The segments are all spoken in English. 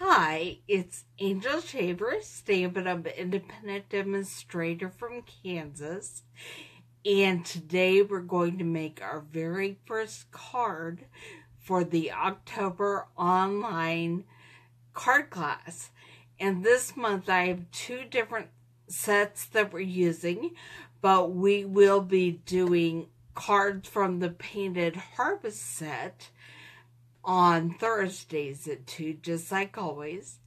Hi, it's Angel Shaver, Stampin Up independent demonstrator from Kansas, and today we're going to make our very first card for the October online card class. And this month I have two different sets that we're using, but we will be doing cards from the Painted Harvest set on Thursdays at 2, just like always.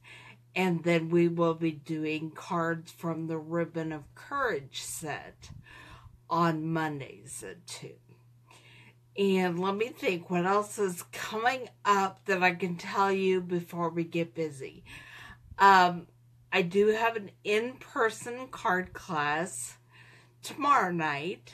And then we will be doing cards from the Ribbon of Courage set on Mondays at 2. And let me think, what else is coming up that I can tell you before we get busy? I do have an in-person card class tomorrow night.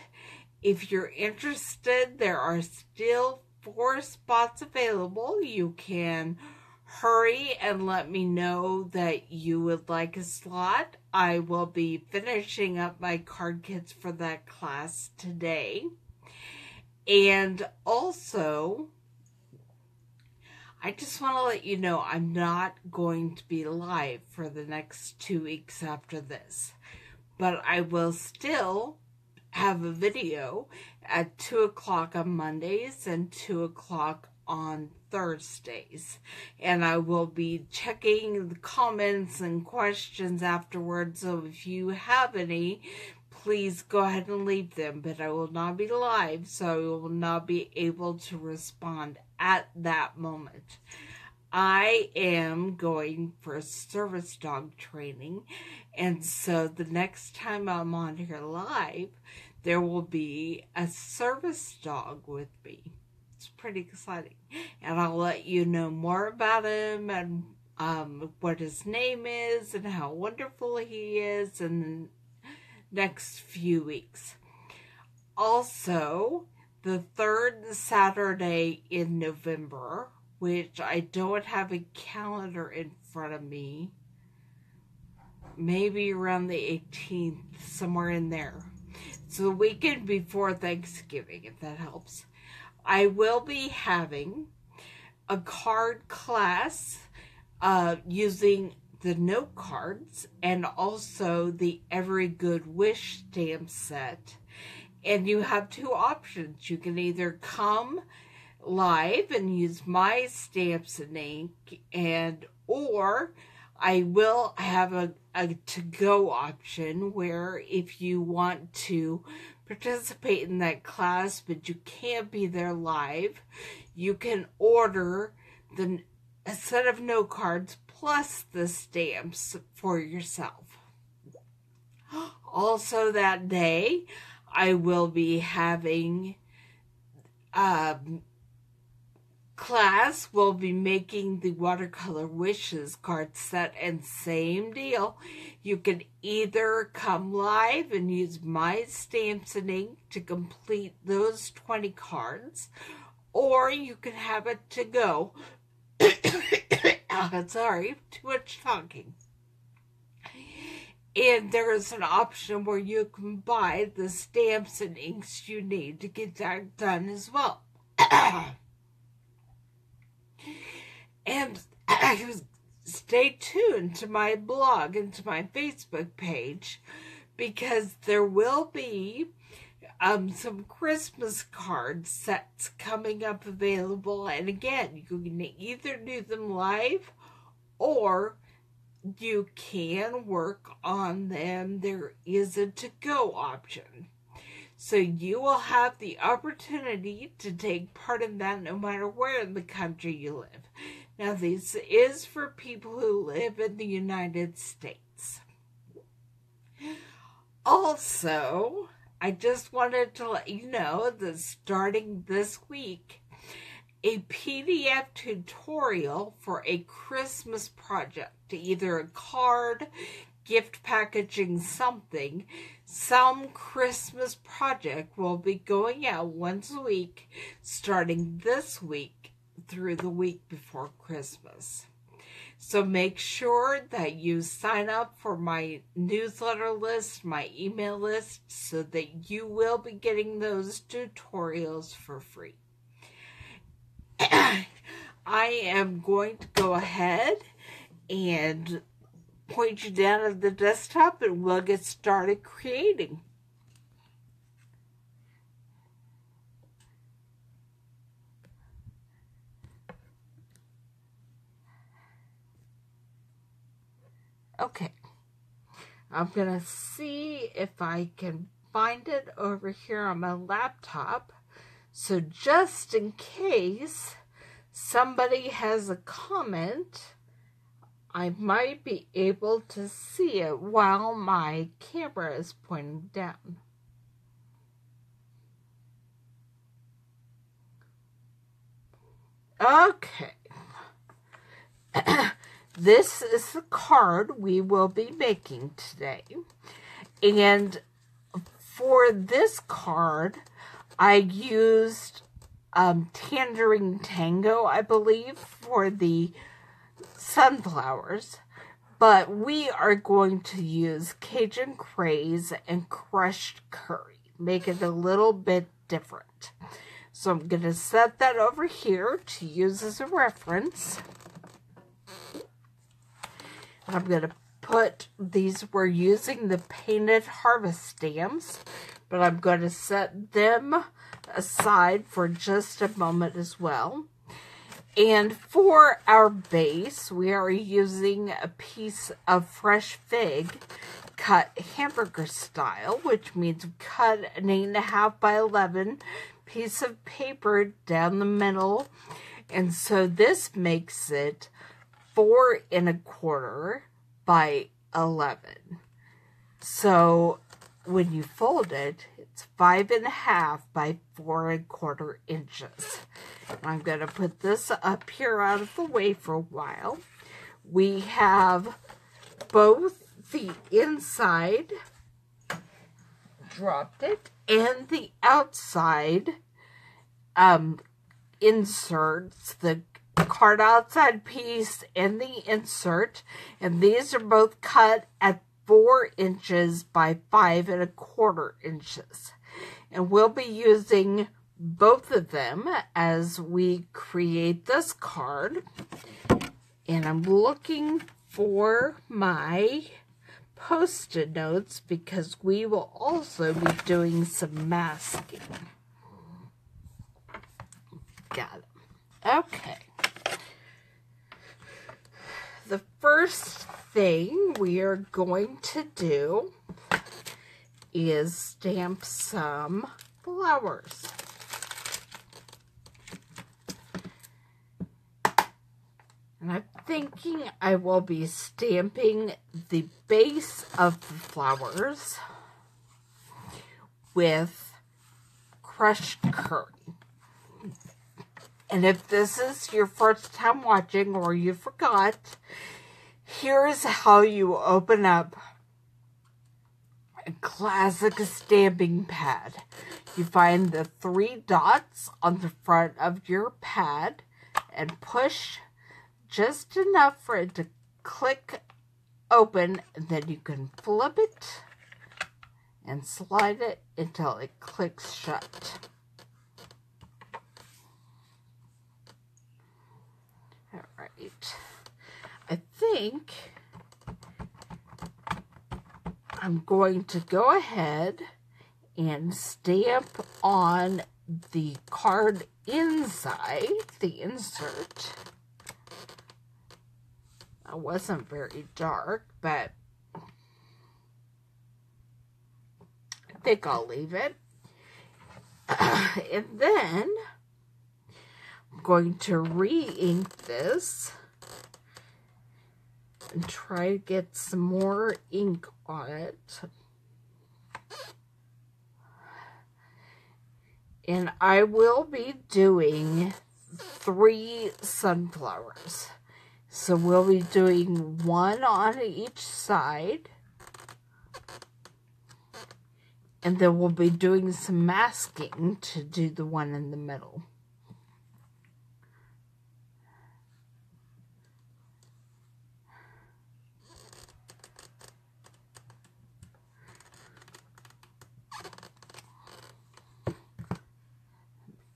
If you're interested, there are still 4 spots available. You can hurry and let me know that you would like a slot. I will be finishing up my card kits for that class today. And also, I just want to let you know I'm not going to be live for the next 2 weeks after this, but I will still have a video at 2 o'clock on Mondays and 2 o'clock on Thursdays. And I will be checking the comments and questions afterwards, so if you have any, please go ahead and leave them. But I will not be live, so I will not be able to respond at that moment. I am going for service dog training, and so the next time I'm on here live, there will be a service dog with me. It's pretty exciting, and I'll let you know more about him and what his name is and how wonderful he is in the next few weeks. Also, the 3rd Saturday in November, which I don't have a calendar in front of me, maybe around the 18th, somewhere in there. So the weekend before Thanksgiving, if that helps. I will be having a card class using the note cards and also the Every Good Wish stamp set. And you have 2 options. You can either come live and use my stamps and ink, or I will have a to-go option where if you want to participate in that class but you can't be there live, you can order a set of note cards plus the stamps for yourself. Also that day, I will be having class. Will be making the Watercolor Wishes card set, and same deal. You can either come live and use my stamps and ink to complete those 20 cards, or you can have it to go. Sorry, too much talking. And there is an option where you can buy the stamps and inks you need to get that done as well. And stay tuned to my blog and to my Facebook page, because there will be some Christmas card sets coming up available. And again, you can either do them live or you can work on them. There is a to-go option. So you will have the opportunity to take part in that no matter where in the country you live. Now, this is for people who live in the United States. Also, I just wanted to let you know that starting this week, a PDF tutorial for a Christmas project, either a card, gift packaging, something, some Christmas project will be going out once a week, starting this week through the week before Christmas. So make sure that you sign up for my newsletter list, my email list, so that you will be getting those tutorials for free. I am going to go ahead and point you down at the desktop and we'll get started creating. Okay, I'm gonna see if I can find it over here on my laptop. So just in case somebody has a comment, I might be able to see it while my camera is pointing down. Okay. This is the card we will be making today. And for this card, I used Tangerine Tango, I believe, for the sunflowers. But we are going to use Cajun Craze and crushed curry. Make it a little bit different. So I'm going to set that over here to use as a reference. I'm going to put these, we're using the painted harvest stamps, but I'm going to set them aside for just a moment as well. And for our base, we are using a piece of fresh fig cut hamburger style, which means cut an 8.5 by 11 piece of paper down the middle. And so this makes it 4 1/4 by 11. So when you fold it, it's 5 1/2 by 4 1/4 inches. I'm going to put this up here out of the way for a while. We have both the inside, dropped it, and the outside inserts, the card outside piece and the insert, and these are both cut at 4 inches by 5 1/4 inches. And we'll be using both of them as we create this card. And I'm looking for my Post-it notes because we will also be doing some masking. Got it. Okay. The first thing we are going to do is stamp some flowers. And I'm thinking I will be stamping the base of the flowers with crushed curry. And if this is your first time watching or you forgot, here's how you open up a classic stamping pad. You find the 3 dots on the front of your pad and push just enough for it to click open, and then you can flip it and slide it until it clicks shut. Alright, I think I'm going to go ahead and stamp on the card inside, the insert. It wasn't very dark, but I think I'll leave it. And then I'm going to re-ink this and try to get some more ink on it. And I will be doing 3 sunflowers. So we'll be doing 1 on each side. And then we'll be doing some masking to do the one in the middle.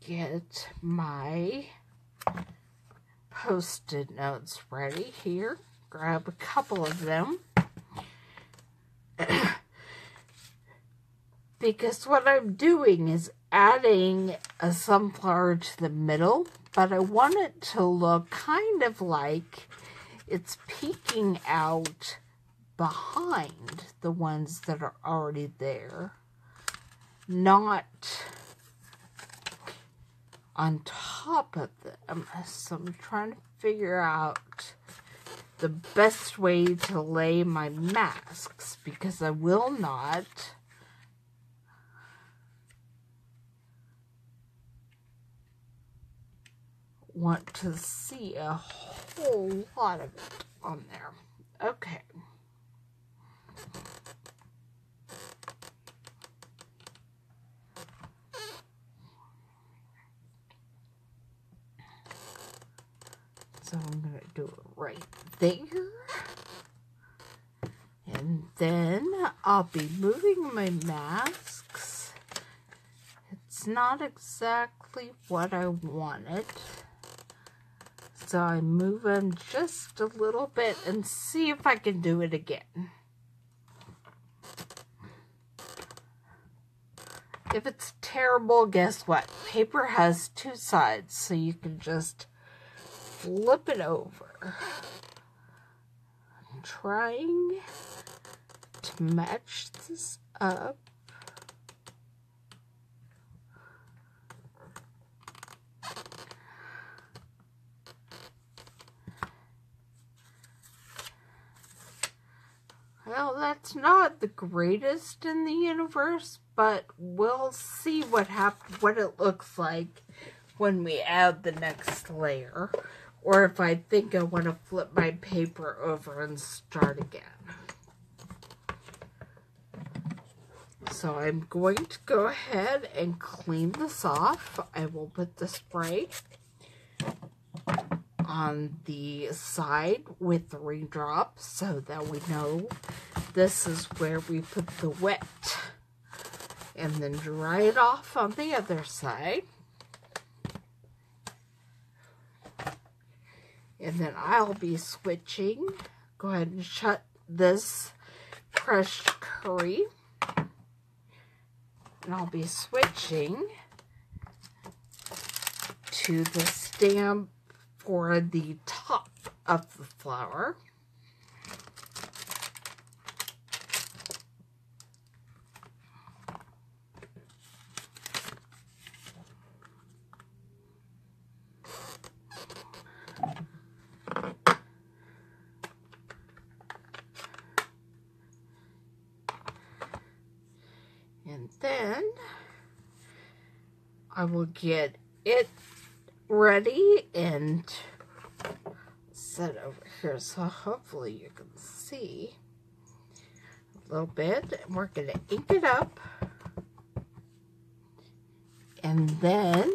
Get my Post-it notes ready here. grab a couple of them. Because what I'm doing is adding a sunflower to the middle, but I want it to look kind of like it's peeking out behind the ones that are already there, not on top of them. So I'm trying to figure out the best way to lay my masks, because I will not want to see a whole lot of it on there. Okay. So I'm going to do it right there. And then I'll be moving my masks. It's not exactly what I wanted. So I move them just a little bit and see if I can do it again. If it's terrible, guess what? Paper has two sides, so you can just flip it over. I'm trying to match this up. Well, that's not the greatest in the universe, but we'll see what it looks like when we add the next layer, or if I think I want to flip my paper over and start again. So I'm going to go ahead and clean this off. I will put the spray on the side with the raindrops so that we know this is where we put the wet, and then dry it off on the other side. And then I'll be switching. Go ahead and shut this crushed curry. And I'll be switching to the stamp for the top of the flower. And then I will get it ready and set over here, so hopefully you can see a little bit. And we're going to ink it up, and then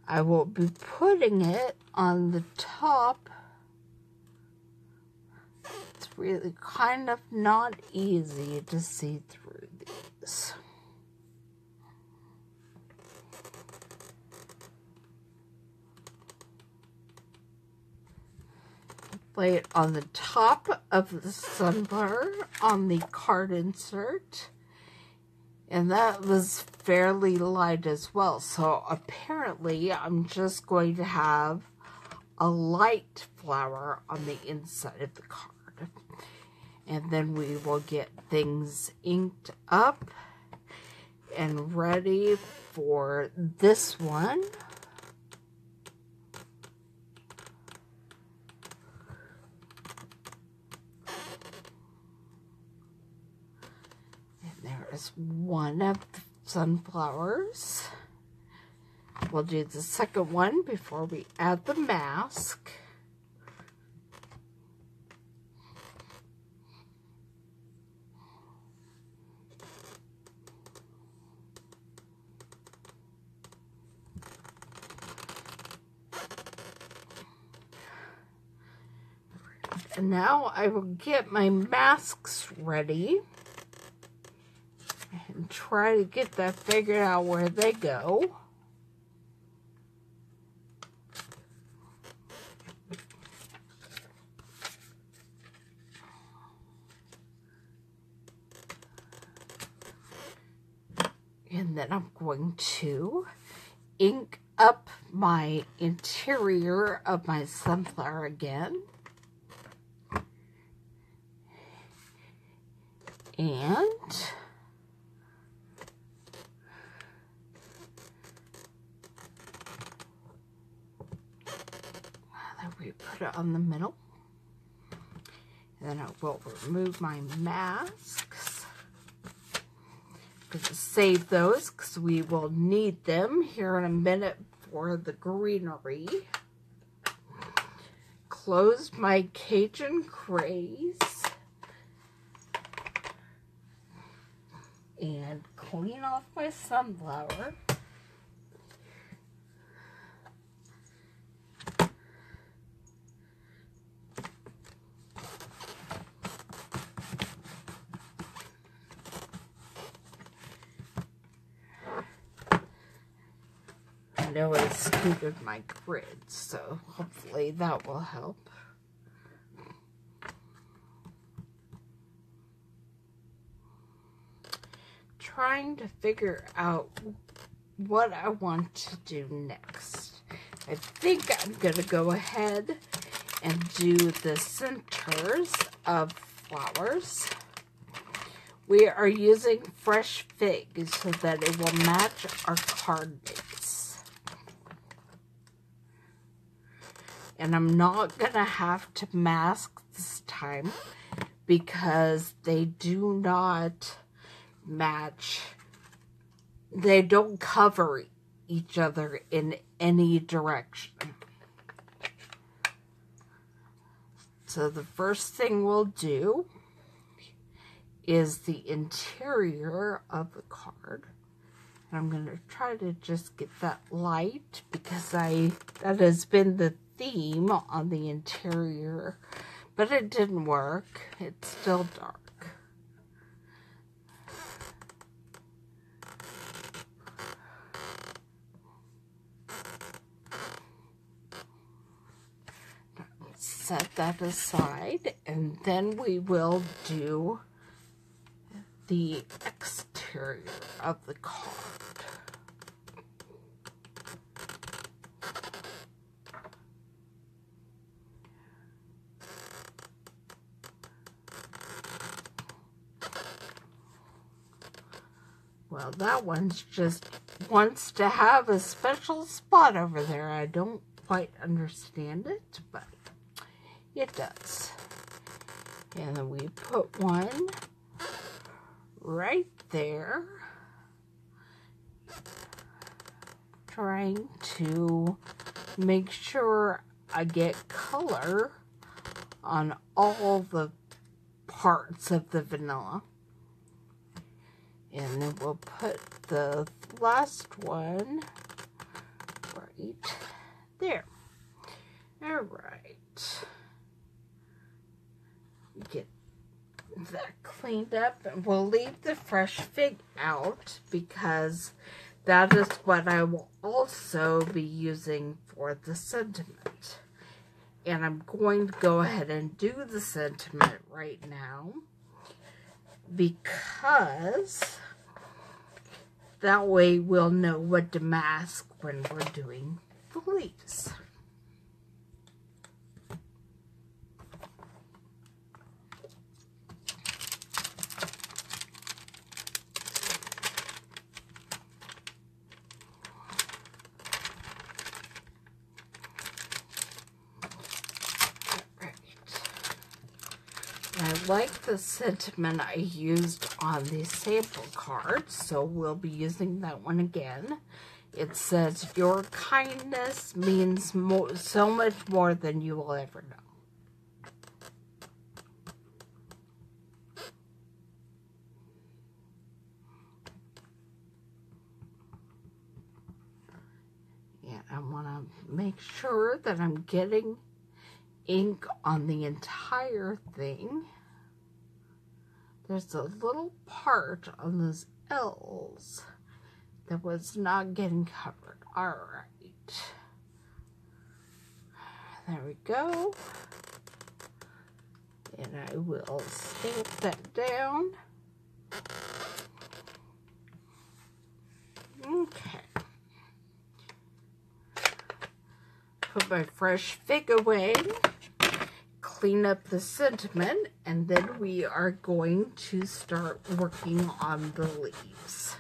I will be putting it on the top. It's really kind of not easy to see through these. Lay it on the top of the sunflower on the card insert, and that was fairly light as well, so apparently I'm just going to have a light flower on the inside of the card. And then we will get things inked up and ready for this one. There's one of the sunflowers. We'll do the second one before we add the mask. And now I will get my masks ready and try to get that figured out where they go. And then I'm going to ink up my interior of my sunflower again. And then we put it on the middle. And then I will remove my masks. I'm going to save those because we will need them here in a minute for the greenery. Close my Cajun Craze. And clean off my sunflower. I know I scooted my grid, so hopefully that will help. Trying to figure out what I want to do next. I think I'm going to go ahead and do the centers of flowers. We are using fresh fig so that it will match our card base. And I'm not going to have to mask this time because they do not match. They don't cover each other in any direction. So the first thing we'll do is the interior of the card. And I'm going to try to just get that light because that has been the theme on the interior, but it didn't work. It's still dark. Set that aside, and then we will do the exterior of the card. Well, that one's just wants to have a special spot over there. I don't quite understand it, but it does. And then we put one right there. Trying to make sure I get color on all the parts of the vanilla. And then we'll put the last one right there. All right. Get that cleaned up, and we'll leave the fresh fig out because that is what I will also be using for the sentiment. And I'm going to go ahead and do the sentiment right now because that way we'll know what to mask when we're doing the leaves. I like the sentiment I used on the sample card, so we'll be using that one again. It says, your kindness means so much more than you will ever know. And I want to make sure that I'm getting ink on the entire thing. There's a little part on those L's that was not getting covered. All right. There we go. And I will stamp that down. Okay. Put my fresh fig away. Clean up the sentiment, and then we are going to start working on the leaves.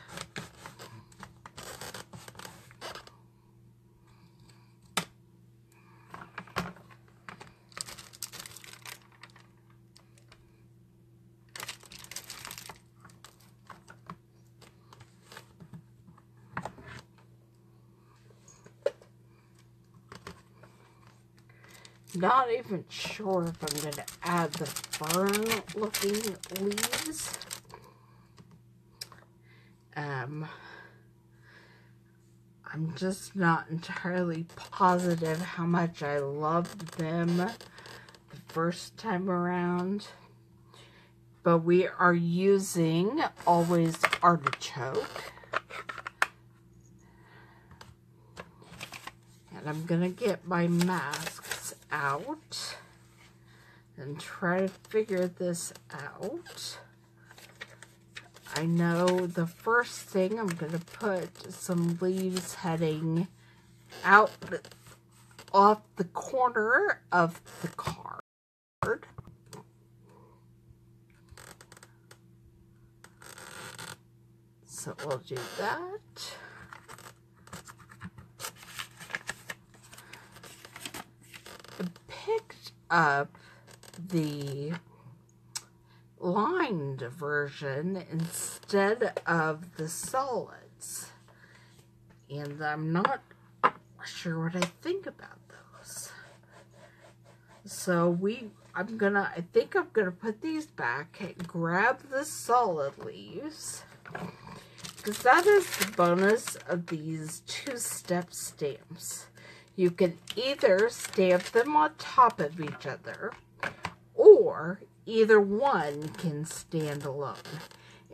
Not even sure if I'm going to add the fern-looking leaves. I'm just not entirely positive how much I loved them the first time around. But we are using always Artichoke. And I'm going to get my masks out and try to figure this out. I know the first thing I'm going to put some leaves heading out off the corner of the card. So we'll do that. I picked up the lined version instead of the solids, and I'm not sure what I think about those. So I think I'm gonna put these back and grab the solid leaves, because that is the bonus of these two-step stamps. You can either stamp them on top of each other, or either one can stand alone.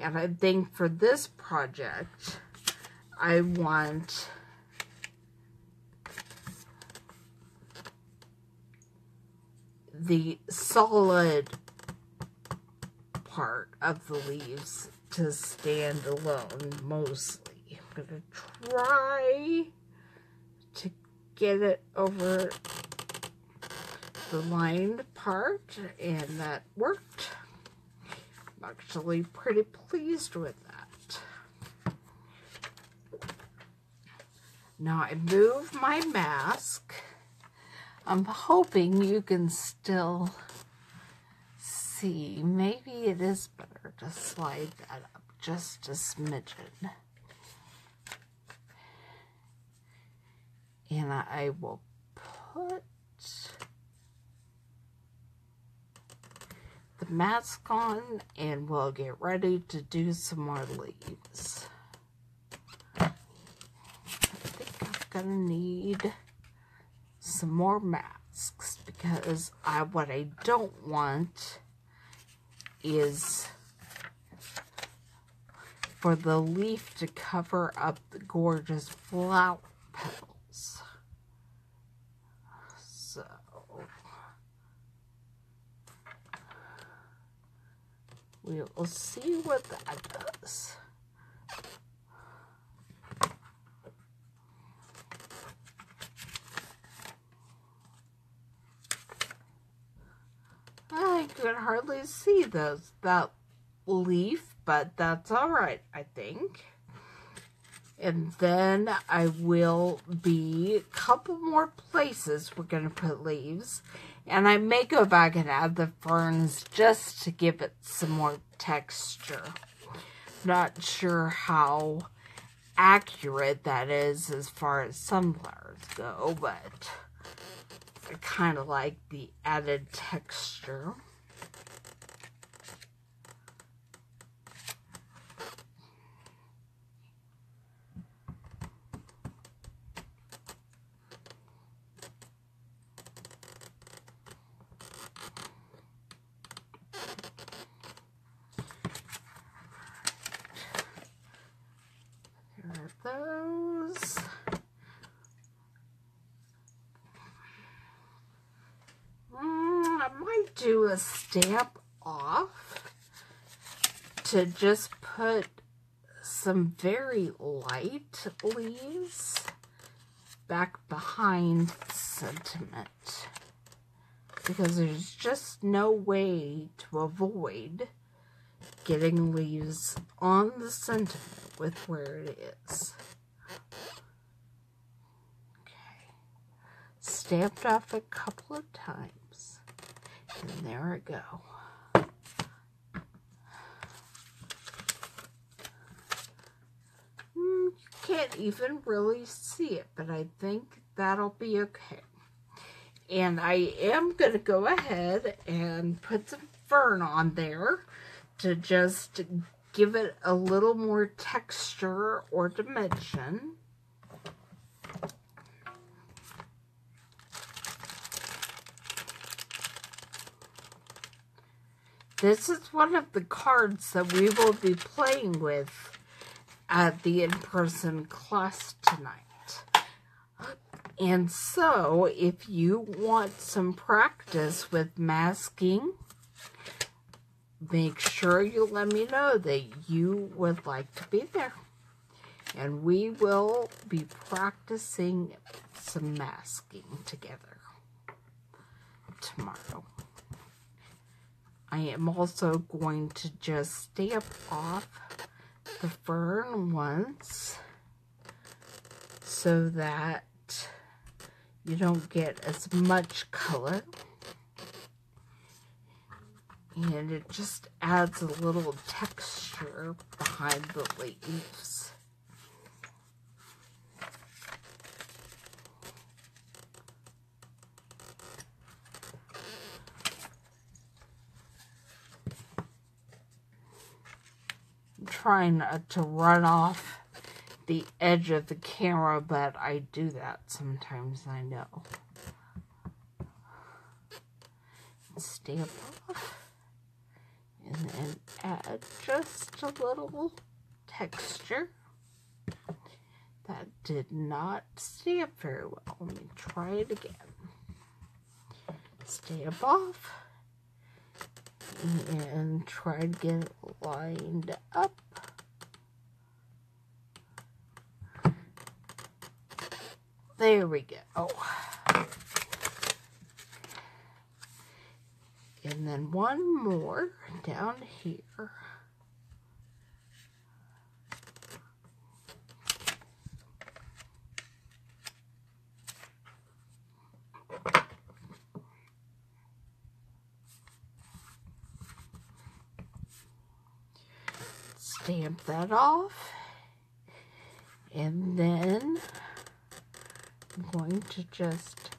And I think for this project, I want the solid part of the leaves to stand alone mostly. I'm going to try to get it over the lined part, and that worked. I'm actually pretty pleased with that. Now I move my mask. I'm hoping you can still see. Maybe it is better to slide that up just a smidgen. And I will put the mask on, and we'll get ready to do some more leaves. I think I'm gonna need some more masks, because what I don't want is for the leaf to cover up the gorgeous flower petals. So we will see what that does. I could hardly see that leaf, but that's all right, I think. And then I will be a couple more places we're going to put leaves. And I may go back and add the ferns just to give it some more texture. Not sure how accurate that is as far as sunflowers go, but I kind of like the added texture. Those. I might do a stamp off to just put some very light leaves back behind the sentiment, because there's just no way to avoid getting leaves on the sentiment with where it is. Okay, stamped off a couple of times, and there I go. You can't even really see it, but I think that'll be okay. And I am going to go ahead and put some fern on there to just give it a little more texture or dimension. This is one of the cards that we will be playing with at the in-person class tonight. And so, if you want some practice with masking, make sure you let me know that you would like to be there. And we will be practicing some masking together tomorrow. I am also going to just stamp off the fern once so that you don't get as much color, and it just adds a little texture behind the leaves. I'm trying not to run off the edge of the camera, but I do that sometimes, I know. Stamp off, and then add just a little texture. That did not stamp very well. Let me try it again. Stamp off, and try to get it lined up. There we go. And then one more down here. Stamp that off. And then I'm going to just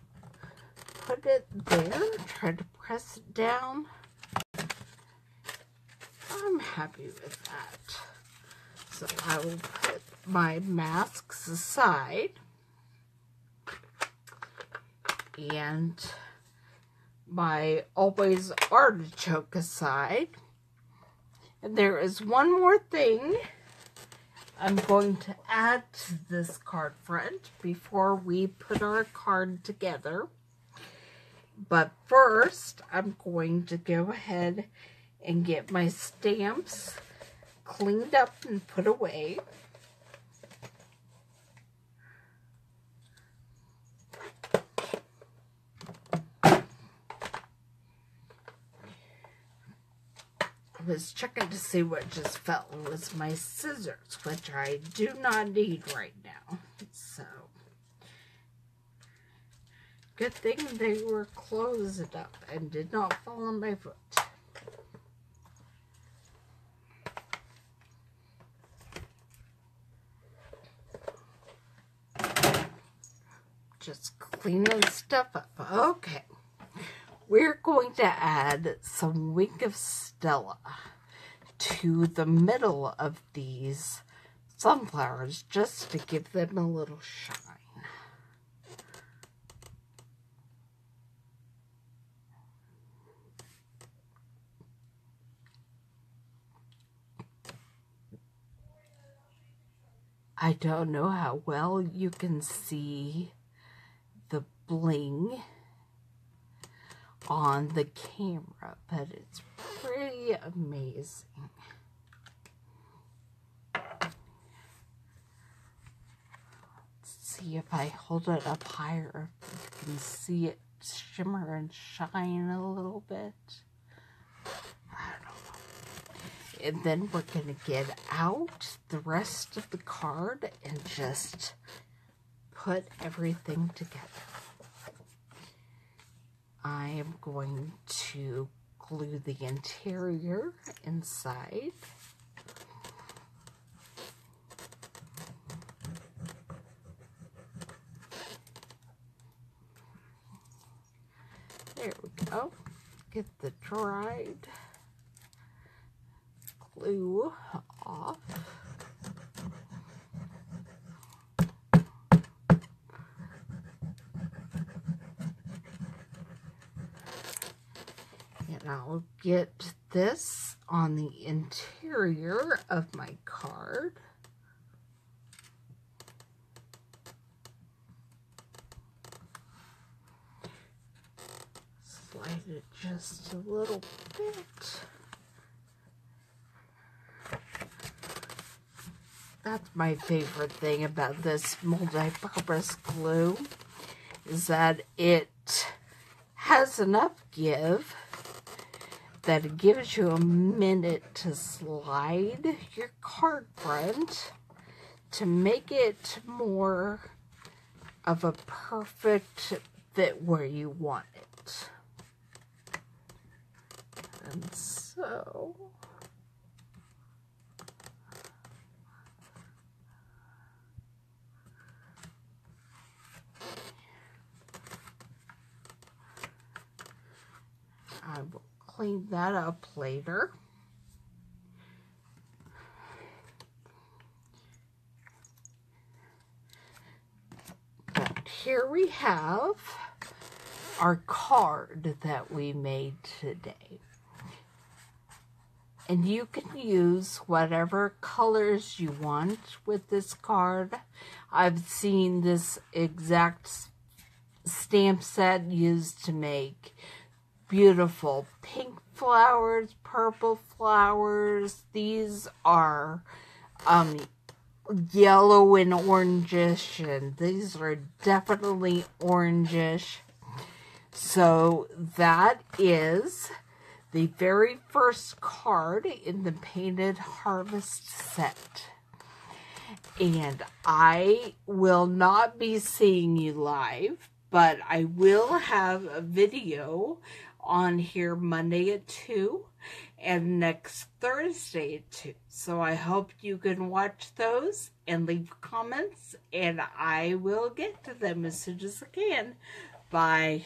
put it there, try to press it down. I'm happy with that. So I will put my masks aside and my always artichoke aside. And there is one more thing I'm going to add to this card front before we put our card together. But first, I'm going to go ahead and get my stamps cleaned up and put away. I was checking to see what just fell. It was my scissors, which I do not need right now. So, good thing they were closed up and did not fall on my foot. Just cleaning stuff up. Okay. We're going to add some Wink of Stella to the middle of these sunflowers just to give them a little shine. I don't know how well you can see the bling on the camera, but it's pretty amazing. see if I hold it up higher, if you can see it shimmer and shine a little bit. I don't know. And then we're going to get out the rest of the card and just put everything together. I am going to glue the interior inside. There we go. Get the dried glue off. And I'll get this on the interior of my card. Slide it just a little bit. That's my favorite thing about this multi-purpose glue, is that it has enough give that it gives you a minute to slide your card front to make it more of a perfect fit where you want it. And so I will clean that up later. But here we have our card that we made today. And you can use whatever colors you want with this card. I've seen this exact stamp set used to make beautiful pink flowers, purple flowers. These are yellow and orangish, and these are definitely orangish. So that is the very first card in the Painted Harvest set. And I will not be seeing you live, but I will have a video on here Monday at 2 and next Thursday at 2. So I hope you can watch those and leave comments, and I will get to them as soon as I can. Bye.